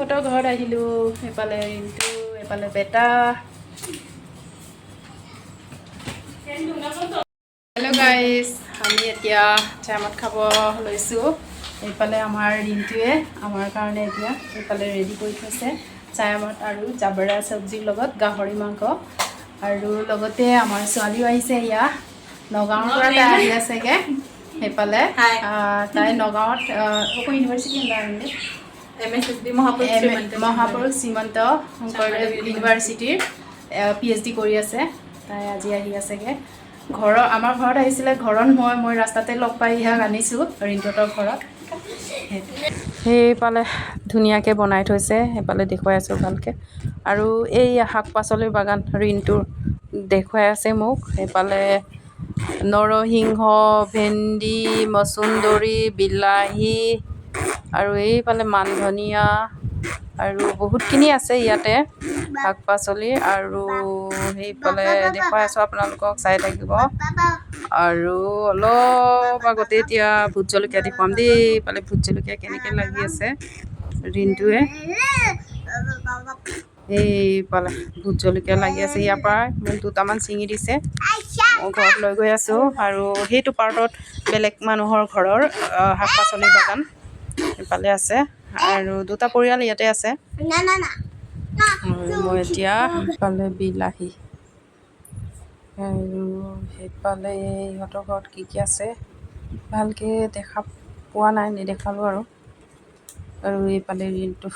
ৰিণ্টুহঁতৰ ঘৰত আহিলোঁ। এইফালে ৰিণ্টু, এইফালে বেটা। হেল্ল' গাইজ, আমি এতিয়া চাহমদ খাব লৈছোঁ। এইফালে আমাৰ ৰিণ্টুৱে আমাৰ কাৰণে এতিয়া এইফালে ৰেডি কৰি থৈছে চাহমদ আৰু জাবৰা চব্জিৰ লগত গাহৰি মাংস। আৰু লগতে আমাৰ ছোৱালীও আহিছে। এয়া নগাঁৱৰ পৰা তাই আহি আছেগৈ। সেইফালে তাই নগাঁৱত ইউনিভাৰ্চিটি মহাপুৰুষ শ্ৰীমন্ত শংকৰদেৱ ইউনিভাৰ্চিটিৰ PhD কৰি আছে। তাই আজি আহি আছেগৈ। আমাৰ ঘৰত আহিছিলে। ঘৰত মই ৰাস্তাতে লগ পাই ইয়াক আনিছোঁ ৰিণ্টুহঁতৰ ঘৰত। সেইফালে ধুনীয়াকৈ বনাই থৈছে। সেইফালে দেখুৱাই আছোঁ ভালকৈ। আৰু এই শাক পাচলিৰ বাগান ৰিণ্টুৰ দেখুৱাই আছে মোক। সেইফালে নৰসিংহ, ভেন্দি, মচুন্দৰী, বিলাহী আৰু এইফালে মান ধনিয়া আৰু বহুতখিনি আছে ইয়াতে শাক পাচলি। আৰু সেইফালে দেখুৱাই আছোঁ, আপোনালোকক চাই থাকিব। আৰু অলপ আগতে এতিয়া ভোট জলকীয়া দেখুৱাম দেই। এইফালে ভোট জলকীয়া কেনেকৈ লাগি আছে ৰিণ্টুৱে। এইফালে ভোট জলকীয়া লাগি আছে। ইয়াৰ পৰা মোক দুটামান ছিঙি দিছে, মই ঘৰত লৈ গৈ আছোঁ। আৰু সেইটো পাৰ্টত বেলেগ মানুহৰ ঘৰৰ শাক পাচলিৰ বাগান এইফালে আছে। আৰু দুটা পৰিয়াল ইয়াতে আছে। আৰু মই এতিয়া এইফালে বিলাহী আৰু সেইফালে ইহঁতৰ ঘৰত কি কি আছে ভালকৈ দেখা পোৱা নাই, নেদেখালোঁ আৰু এইফালে ৰিণ্টু